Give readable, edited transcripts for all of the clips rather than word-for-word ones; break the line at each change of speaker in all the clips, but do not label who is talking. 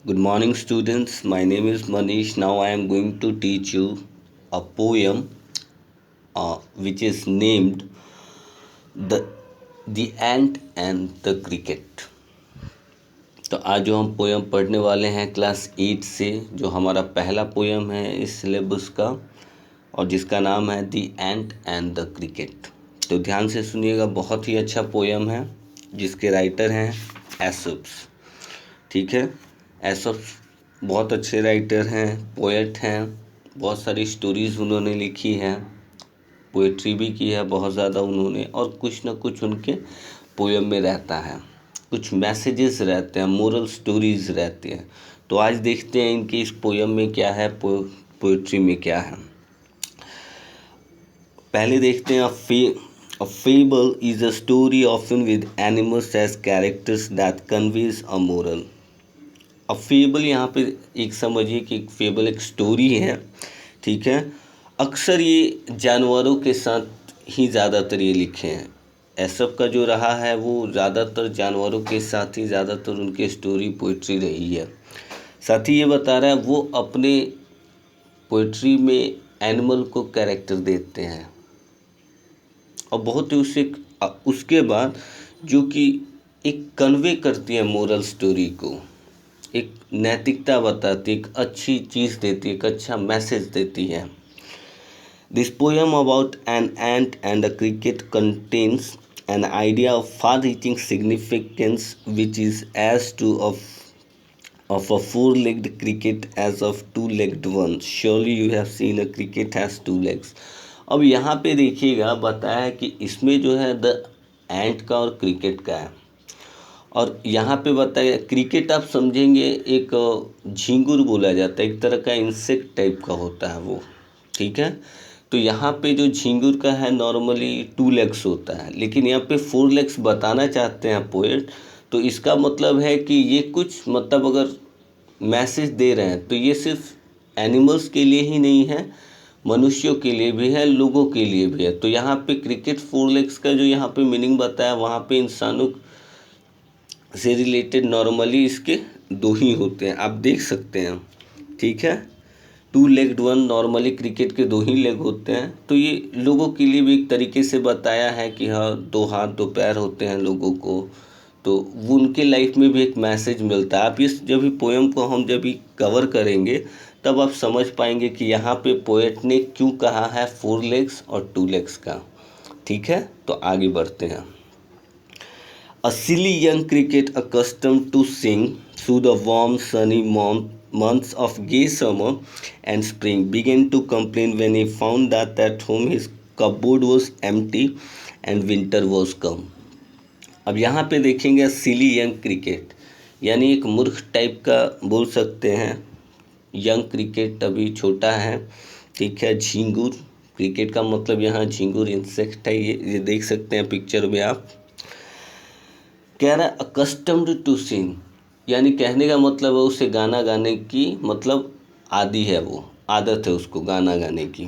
Good morning, students. My name is Manish. Now I am going to teach you a poem which is named the the Ant and the Cricket. तो आज जो हम poem पढ़ने वाले हैं class 8 से, जो हमारा पहला पोयम है इस सिलेबस का और जिसका नाम है the ant and the cricket. तो ध्यान से सुनिएगा, बहुत ही अच्छा पोयम है जिसके राइटर हैं एसोप्स। ठीक है, एसोप्स बहुत अच्छे राइटर हैं, पोएट हैं, बहुत सारी स्टोरीज़ उन्होंने लिखी हैं, पोएट्री भी की है बहुत ज़्यादा उन्होंने, और कुछ ना कुछ उनके पोयम में रहता है, कुछ मैसेजेस रहते हैं, मोरल स्टोरीज़ रहती हैं। तो आज देखते हैं इनके इस पोयम में क्या है, पोएट्री में क्या है। पहले देखते हैं A fable is a story often with animals as characters that conveys a moral. अब फेबल यहाँ पे एक समझिए कि एक फेबल एक स्टोरी है, ठीक है। अक्सर ये जानवरों के साथ ही ज़्यादातर ये लिखे हैं। एसप का जो रहा है वो ज़्यादातर जानवरों के साथ ही ज़्यादातर उनके स्टोरी पोइट्री रही है। साथ ही ये बता रहा है वो अपने पोइट्री में एनिमल को कैरेक्टर देते हैं और बहुत ही उसके बाद जो कि एक कन्वे करती है मोरल स्टोरी को, एक नैतिकता बताती, एक अच्छी चीज़ देती है, एक अच्छा मैसेज देती है। This poem about an ant and a cricket contains an idea of far reaching significance which is as to of a four-legged cricket as of two-legged one. Surely you have seen a cricket has two legs. अब यहाँ पे देखिएगा बताया है कि इसमें जो है द एंट का और क्रिकेट का है, और यहाँ पे बताया क्रिकेट आप समझेंगे एक झींगुर बोला जाता है, एक तरह का इंसेक्ट टाइप का होता है वो, ठीक है। तो यहाँ पे जो झींगुर का है नॉर्मली 2 लेग्स होता है, लेकिन यहाँ पे 4 लेग्स बताना चाहते हैं पोएट। तो इसका मतलब है कि ये कुछ मतलब अगर मैसेज दे रहे हैं तो ये सिर्फ एनिमल्स के लिए ही नहीं है, मनुष्यों के लिए भी है, लोगों के लिए भी है। तो यहाँ पे क्रिकेट 4 लेग्स का जो यहाँ पे मीनिंग बताया, वहाँ पे इंसानों से रिलेटेड नॉर्मली इसके 2 ही होते हैं, आप देख सकते हैं, ठीक है। 2 लेग्ड वन नॉर्मली क्रिकेट के 2 ही लेग होते हैं। तो ये लोगों के लिए भी एक तरीके से बताया है कि हाँ 2 हाथ 2 पैर होते हैं लोगों को, तो वो उनके लाइफ में भी एक मैसेज मिलता है। आप इस जब भी पोएम को हम जब भी कवर करेंगे तब आप समझ पाएंगे कि यहाँ पे पोएट ने क्यों कहा है 4 लेग्स और 2 लेग्स का, ठीक है। तो आगे बढ़ते हैं। A silly young cricket accustomed to sing through the warm sunny months of gay summer and spring began to complain when he found that at home his cupboard was empty and winter was come. अब यहाँ पे देखेंगे सिली young cricket, यानी एक मूर्ख type का बोल सकते हैं। यंग क्रिकेट अभी छोटा है, ठीक है। झींगुर, क्रिकेट का मतलब यहाँ झींगुर इंसेक्ट है, ये देख सकते हैं पिक्चर में आप। कह रहा है अकस्टम्ड टू सिंग, यानी कहने का मतलब है उसे गाना गाने की मतलब आदी है, वो आदत है उसको गाना गाने की।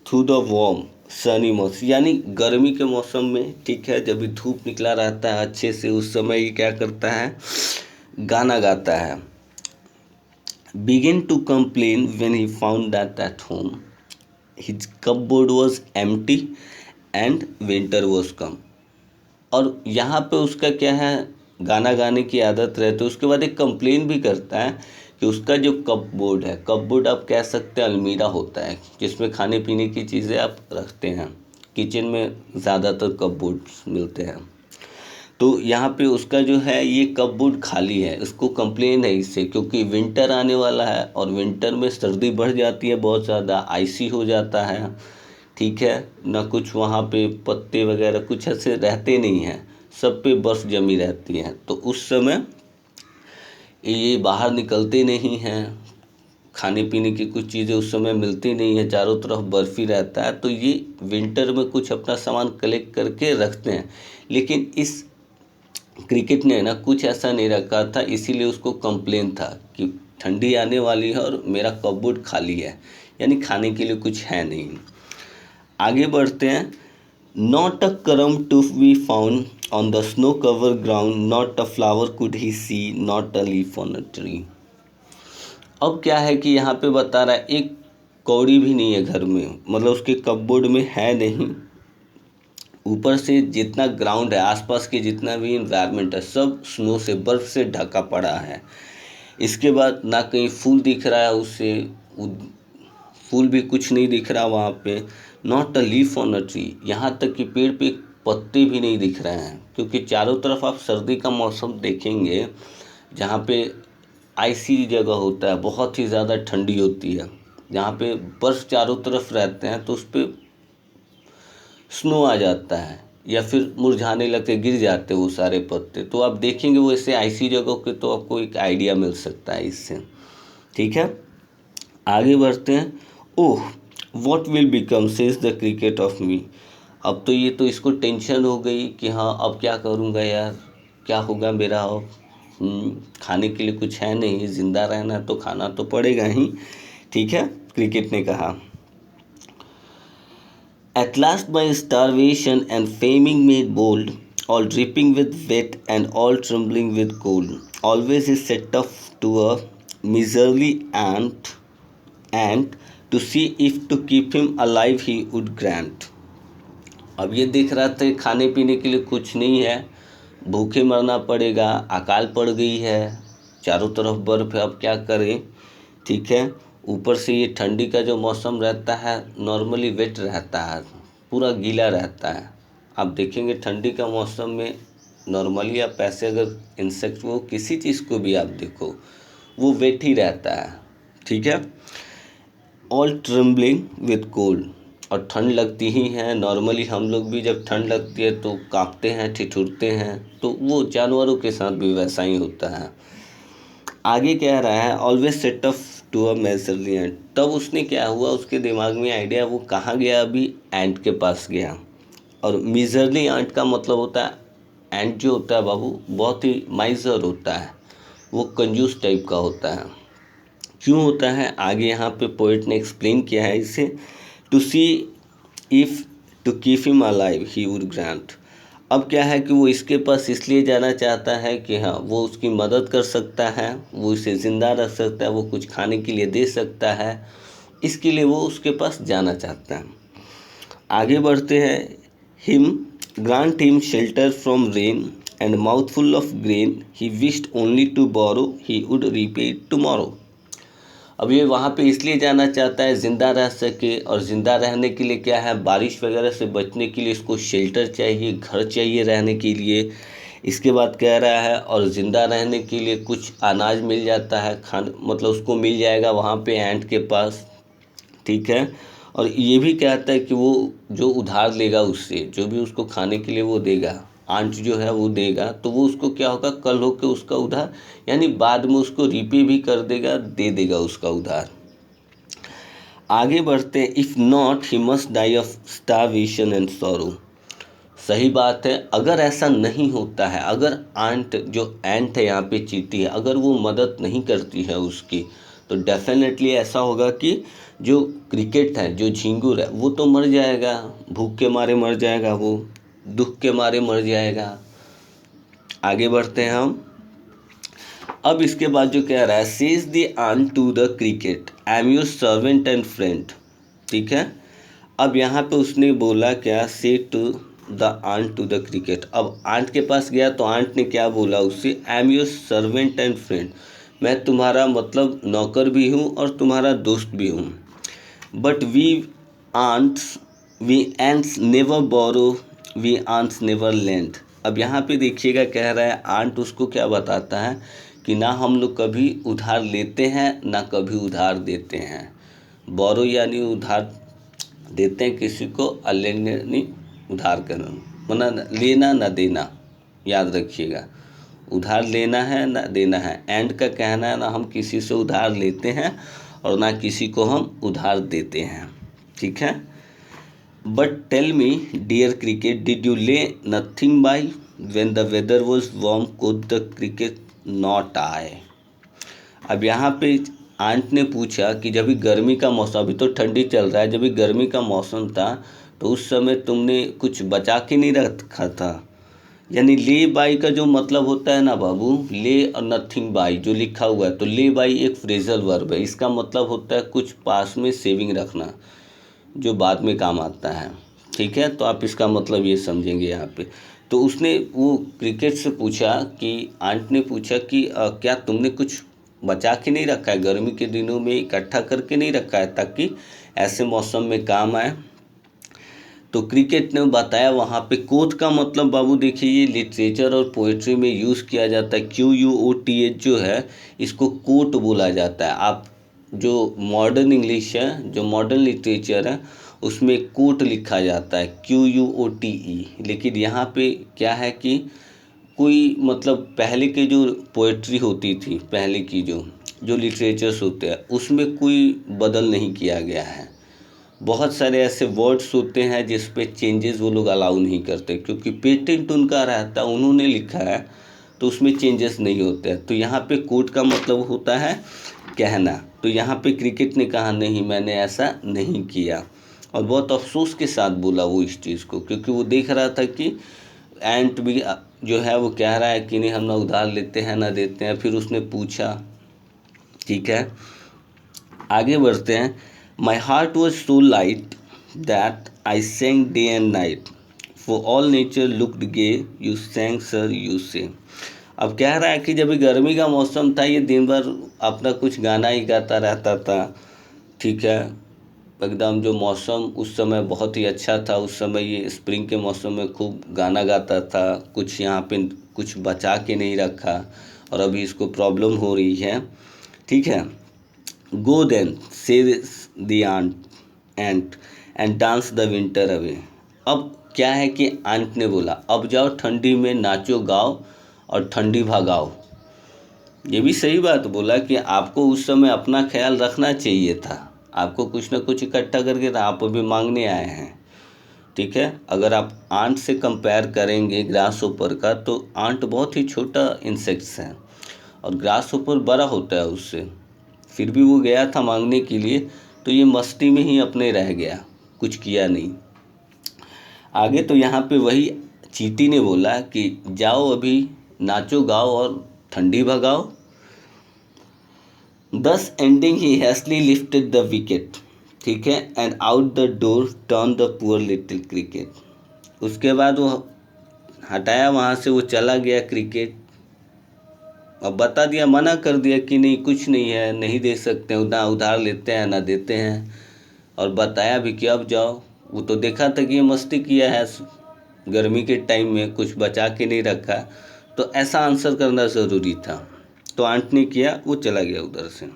थ्रू द वार्म सनी मौसम, यानी गर्मी के मौसम में, ठीक है, जब भी धूप निकला रहता है अच्छे से उस समय ये क्या करता है, गाना गाता है। Begin to complain when he found that at home his cupboard was empty and winter was come. और यहाँ पे उसका क्या है, गाना गाने की आदत रहती है। उसके बाद एक कंप्लेन भी करता है कि उसका जो कपबोर्ड है, कपबोर्ड आप कह सकते हैं अलमीरा होता है जिसमें खाने पीने की चीज़ें आप रखते हैं, किचन में ज़्यादातर कपबोर्ड मिलते हैं। तो यहाँ पे उसका जो है ये कपबोर्ड खाली है, उसको कंप्लेन है इससे, क्योंकि विंटर आने वाला है और विंटर में सर्दी बढ़ जाती है बहुत ज़्यादा, आइसी हो जाता है, ठीक है ना। कुछ वहाँ पे पत्ते वगैरह कुछ ऐसे रहते नहीं हैं, सब पे बर्फ़ जमी रहती है। तो उस समय ये बाहर निकलते नहीं हैं, खाने पीने की कुछ चीज़ें उस समय मिलती नहीं है, चारों तरफ बर्फ़ ही रहता है। तो ये विंटर में कुछ अपना सामान कलेक्ट करके रखते हैं, लेकिन इस क्रिकेट ने ना कुछ ऐसा नहीं रखा था, इसीलिए उसको कंप्लेन था कि ठंडी आने वाली है और मेरा कपबोर्ड खाली है, यानी खाने के लिए कुछ है नहीं। आगे बढ़ते हैं। Not a crumb to be found on the snow cover ground, not a flower could he see, not a leaf on a tree. अब क्या है कि यहाँ पे बता रहा है एक कौड़ी भी नहीं है घर में, मतलब उसके कपबोर्ड में है नहीं। ऊपर से जितना ग्राउंड है, आसपास के जितना भी इन्वायरमेंट है, सब स्नो से, बर्फ़ से ढका पड़ा है। इसके बाद ना कहीं फूल दिख रहा है उससे, फूल भी कुछ नहीं दिख रहा वहाँ पे। Not a leaf on a tree, यहाँ तक कि पेड़ पे पत्ते भी नहीं दिख रहे हैं, क्योंकि चारों तरफ आप सर्दी का मौसम देखेंगे जहाँ पे आइसी जगह होता है, बहुत ही ज़्यादा ठंडी होती है, जहाँ पे बर्फ़ चारों तरफ रहते हैं, तो उस पर स्नो आ जाता है या फिर मुरझाने लगते, गिर जाते वो सारे पत्ते। तो आप देखेंगे वो ऐसे आइसी जगहों के, तो आपको एक आइडिया मिल सकता है इससे। ठीक है, आगे बढ़ते हैं। Oh what will become says the cricket of me. अब तो ये तो इसको टेंशन हो गई कि हाँ अब क्या करूँगा यार, क्या होगा मेरा अब। खाने के लिए कुछ है नहीं, ज़िंदा रहना है तो खाना तो पड़ेगा ही। ठीक है, क्रिकेट ने कहा, at last my starvation and famine made bold, all dripping with wet and all trembling with cold, always he set off to a miserly ant to see if to keep him alive he would grant। अब ये देख रहा था खाने पीने के लिए कुछ नहीं है, भूखे मरना पड़ेगा, अकाल पड़ गई है, चारों तरफ बर्फ़ है, अब क्या करें। ठीक है, ऊपर से ये ठंडी का जो मौसम रहता है नॉर्मली वेट रहता है, पूरा गीला रहता है। आप देखेंगे ठंडी का मौसम में नॉर्मली आप ऐसे अगर इंसेक्ट वो किसी चीज़ को भी आप देखो वो वेट ही रहता है। ठीक है, ऑल ट्रम्बलिंग विद कोल्ड, और ठंड लगती ही है। नॉर्मली हम लोग भी जब ठंड लगती है तो कांपते हैं, ठिठुरते हैं, तो वो जानवरों के साथ भी वैसा ही होता है। आगे कह रहा है always set off to a majorly ant. तब उसने क्या हुआ, उसके दिमाग में आइडिया, वो कहाँ गया, अभी एंट के पास गया। और मिजरली एंट का मतलब होता है, एंट जो होता है बाबू बहुत ही माइजर होता है, वो कंजूस टाइप का होता है। क्यों होता है, आगे यहाँ पे पोइट ने एक्सप्लेन किया है इसे। To see if to keep him alive he would grant. अब क्या है कि वो इसके पास इसलिए जाना चाहता है कि हाँ वो उसकी मदद कर सकता है, वो इसे ज़िंदा रख सकता है, वो कुछ खाने के लिए दे सकता है, इसके लिए वो उसके पास जाना चाहता है। आगे बढ़ते हैं। Him grant him shelter from rain and mouthful of grain, he wished only to borrow, he would repay it tomorrow. अब ये वहाँ पे इसलिए जाना चाहता है ज़िंदा रह सके, और ज़िंदा रहने के लिए क्या है, बारिश वगैरह से बचने के लिए इसको शेल्टर चाहिए, घर चाहिए रहने के लिए। इसके बाद कह रहा है और ज़िंदा रहने के लिए कुछ अनाज मिल जाता है, मतलब उसको मिल जाएगा वहाँ पे एंट के पास। ठीक है, और ये भी कहता है कि वो जो उधार लेगा उससे, जो भी उसको खाने के लिए वो देगा, आंट जो है वो देगा, तो वो उसको क्या होगा, कल होके उसका उधार, यानी बाद में उसको रीपे भी कर देगा, दे देगा उसका उधार। आगे बढ़ते हैं। If not he must die of starvation and sorrow. सही बात है, अगर ऐसा नहीं होता है, अगर आंट जो एंट है यहाँ पे चींटी है, अगर वो मदद नहीं करती है उसकी, तो डेफिनेटली ऐसा होगा कि जो क्रिकेट है, जो झिंगुर है, वो तो मर जाएगा, भूख के मारे मर जाएगा, वो दुख के मारे मर जाएगा। आगे बढ़ते हैं हम। अब इसके बाद जो कह रहा है, says the ant to the cricket, I am your servant and friend. ठीक है, अब यहाँ पे उसने बोला क्या, says to the ant to the cricket. अब आंट के पास गया तो आंट ने क्या बोला उससे, I am your servant and friend, मैं तुम्हारा मतलब नौकर भी हूँ और तुम्हारा दोस्त भी हूँ। But we ants never borrow, we ants never lend. अब यहाँ पे देखिएगा, कह रहा है आंट उसको क्या बताता है कि ना हम लोग कभी उधार लेते हैं ना कभी उधार देते हैं। बोरो यानी उधार देते हैं किसी को, और लेने यानी उधार करना, वरना लेना ना देना, याद रखिएगा, उधार लेना है ना देना है। एंड का कहना है ना हम किसी से उधार लेते हैं और ना किसी को हम उधार देते हैं। ठीक है, but tell me dear cricket, did you lay nothing by, when the weather was warm could the cricket not आए। अब यहाँ पे आंट ने पूछा कि जब भी गर्मी का मौसम, अभी तो ठंडी चल रहा है, जब भी गर्मी का मौसम था तो उस समय तुमने कुछ बचा के नहीं रखा था, यानी ले बाई का जो मतलब होता है ना बाबू, ले और नथिंग बाई जो लिखा हुआ है, तो ले बाई एक फ्रेजल वर्ब है। इसका मतलब होता है कुछ पास में सेविंग रखना जो बाद में काम आता है। ठीक है, तो आप इसका मतलब ये समझेंगे यहाँ पे। तो उसने वो क्रिकेट से पूछा कि आंट ने पूछा कि क्या तुमने कुछ बचा के नहीं रखा है, गर्मी के दिनों में इकट्ठा करके नहीं रखा है ताकि ऐसे मौसम में काम आए। तो क्रिकेट ने बताया वहाँ पे कोट का मतलब बाबू देखिए, ये लिटरेचर और पोइट्री में यूज़ किया जाता है। QUOTH जो है इसको कोट बोला जाता है। आप जो मॉडर्न इंग्लिश है, जो मॉडर्न लिटरेचर है, उसमें कोट लिखा जाता है QUOTE। लेकिन यहाँ पे क्या है कि कोई मतलब पहले के जो पोइट्री होती थी, पहले की जो जो लिटरेचर्स होते हैं, उसमें कोई बदल नहीं किया गया है। बहुत सारे ऐसे वर्ड्स होते हैं जिस पे चेंजेस वो लोग अलाउ नहीं करते, क्योंकि पेटेंट उनका रहता है, उन्होंने लिखा है, तो उसमें चेंजेस नहीं होते हैं। तो यहाँ पे कोट का मतलब होता है कहना। तो यहाँ पे क्रिकेट ने कहा नहीं, मैंने ऐसा नहीं किया, और बहुत अफसोस के साथ बोला वो इस चीज़ को, क्योंकि वो देख रहा था कि एंट भी जो है वो कह रहा है कि नहीं हम ना उधार लेते हैं ना देते हैं। फिर उसने पूछा, ठीक है आगे बढ़ते हैं। My heart was so light that I sang day and night, for all nature looked gay, you sang sir you say. अब कह रहा है कि जब गर्मी का मौसम था, ये दिन भर अपना कुछ गाना ही गाता रहता था। ठीक है, एकदम जो मौसम उस समय बहुत ही अच्छा था। उस समय ये स्प्रिंग के मौसम में खूब गाना गाता था, कुछ यहाँ पे कुछ बचा के नहीं रखा, और अभी इसको प्रॉब्लम हो रही है। ठीक है, गो देन से the ant and dance the winter away. अब क्या है कि आंट ने बोला अब जाओ ठंडी में नाचो गाओ और ठंडी भगाओ। ये भी सही बात बोला कि आपको उस समय अपना ख्याल रखना चाहिए था, आपको कुछ ना कुछ इकट्ठा करके था, आप अभी मांगने आए हैं। ठीक है, अगर आप आंट से कंपेयर करेंगे ग्रास ऊपर का, तो आंट बहुत ही छोटा इंसेक्ट्स है और ग्रास ऊपर बड़ा होता है उससे। फिर भी वो गया था मांगने के लिए, तो ये मस्ती में ही अपने रह गया, कुछ किया नहीं आगे। तो यहाँ पे वही चींटी ने बोला कि जाओ अभी नाचो गाओ और ठंडी भगाओ। Thus ending he hastily lifted the wicket, ठीक है, and out the door turned the poor little cricket। उसके बाद वो हटाया वहाँ से, वो चला गया क्रिकेट। अब बता दिया, मना कर दिया कि नहीं कुछ नहीं है, नहीं दे सकते, ना उधार लेते हैं ना देते हैं। और बताया भी कि अब जाओ। वो तो देखा था कि ये मस्ती किया है, गर्मी के टाइम में कुछ बचा के नहीं रखा, तो ऐसा आंसर करना ज़रूरी था। तो आंट ने किया, वो चला गया उधर से।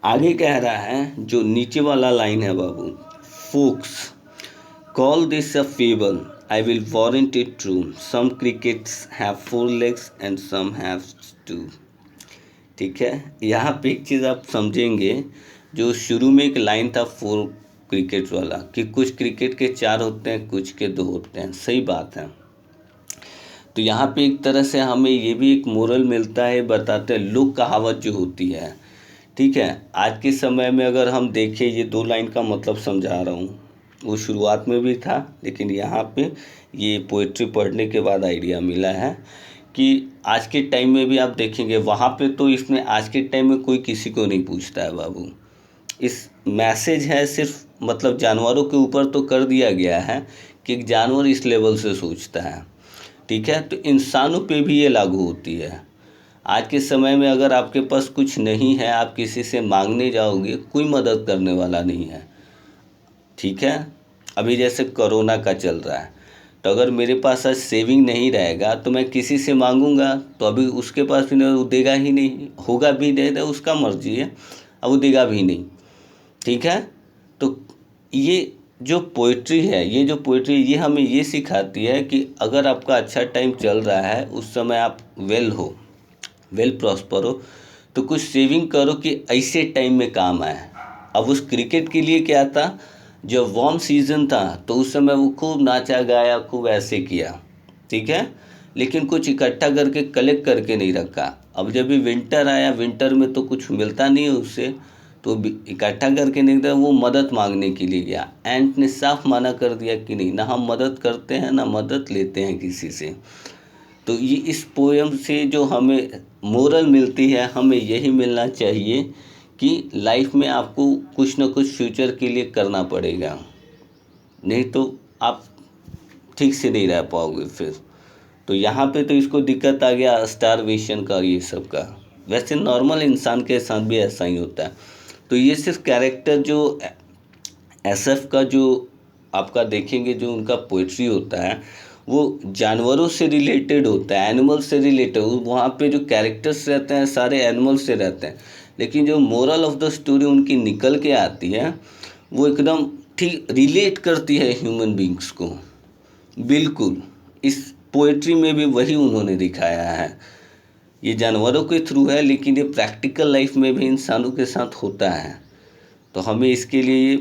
आगे कह रहा है जो नीचे वाला लाइन है बाबू, folks call this a fable, I will warrant it true, some crickets have 4 legs and some have 2। ठीक है, यहाँ पे एक चीज़ आप समझेंगे, जो शुरू में एक लाइन था 4 क्रिकेट वाला, कि कुछ क्रिकेट के 4 होते हैं, कुछ के 2 होते हैं, सही बात है। तो यहाँ पे एक तरह से हमें ये भी एक मोरल मिलता है, बताते हैं लोक कहावत जो होती है। ठीक है, आज के समय में अगर हम देखें, ये 2 लाइन का मतलब समझा रहा हूँ, वो शुरुआत में भी था, लेकिन यहाँ पे ये पोइट्री पढ़ने के बाद आइडिया मिला है कि आज के टाइम में भी आप देखेंगे, वहाँ पे तो इसमें आज के टाइम में कोई किसी को नहीं पूछता है बाबू। इस मैसेज है सिर्फ मतलब जानवरों के ऊपर तो कर दिया गया है कि एक जानवर इस लेवल से सोचता है। ठीक है, तो इंसानों पे भी ये लागू होती है। आज के समय में अगर आपके पास कुछ नहीं है, आप किसी से मांगने जाओगे, कोई मदद करने वाला नहीं है। ठीक है, अभी जैसे कोरोना का चल रहा है, तो अगर मेरे पास आज सेविंग नहीं रहेगा तो मैं किसी से मांगूंगा, तो अभी उसके पास भी नहीं, वो देगा ही नहीं, होगा भी नहीं, तो उसका मर्जी है, अब वो देगा भी नहीं। ठीक है, तो ये जो पोइट्री है, ये हमें ये सिखाती है कि अगर आपका अच्छा टाइम चल रहा है, उस समय आप वेल प्रॉस्पर हो, तो कुछ सेविंग करो कि ऐसे टाइम में काम आए। अब उस क्रिकेट के लिए क्या था, जब वार्म सीज़न था तो उस समय वो खूब नाचा गाया, खूब ऐसे किया। ठीक है, लेकिन कुछ इकट्ठा करके कलेक्ट करके नहीं रखा। अब जब भी विंटर आया, विंटर में तो कुछ मिलता नहीं है उससे, तो इकट्ठा करके नहीं था, वो मदद मांगने के लिए गया। एंट ने साफ मना कर दिया कि नहीं, ना हम मदद करते हैं ना मदद लेते हैं किसी से। तो ये इस पोएम से जो हमें मोरल मिलती है, हमें यही मिलना चाहिए कि लाइफ में आपको कुछ ना कुछ फ्यूचर के लिए करना पड़ेगा, नहीं तो आप ठीक से नहीं रह पाओगे फिर। तो यहाँ पे तो इसको दिक्कत आ गया स्टारवेशन का और ये सब का। वैसे नॉर्मल इंसान के साथ भी ऐसा ही होता है। तो ये सिर्फ कैरेक्टर जो एसएफ का जो आपका देखेंगे, जो उनका पोइट्री होता है वो जानवरों से रिलेटेड होता है, एनिमल से रिलेटेड। वहाँ पे जो कैरेक्टर्स रहते हैं सारे एनिमल से रहते हैं, लेकिन जो मोरल ऑफ द स्टोरी उनकी निकल के आती है वो एकदम ठीक रिलेट करती है ह्यूमन बींग्स को। बिल्कुल इस पोएट्री में भी वही उन्होंने दिखाया है। ये जानवरों के थ्रू है, लेकिन ये प्रैक्टिकल लाइफ में भी इंसानों के साथ होता है। तो हमें इसके लिए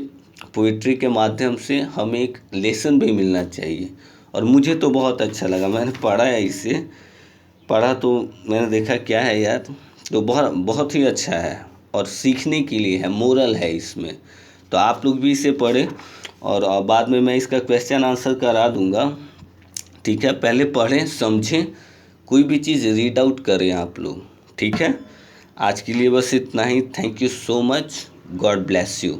पोइट्री के माध्यम से हमें एक लेसन भी मिलना चाहिए। और मुझे तो बहुत अच्छा लगा, मैंने पढ़ा है इसे, पढ़ा तो मैंने देखा क्या है यार, तो बहुत बहुत ही अच्छा है और सीखने के लिए है, मोरल है इसमें। तो आप लोग भी इसे पढ़ें और बाद में मैं इसका क्वेश्चन आंसर करा दूंगा, ठीक है। पहले पढ़ें, समझें, कोई भी चीज़ रीड आउट करें आप लोग, ठीक है। आज के लिए बस इतना ही। Thank you so much, God bless you.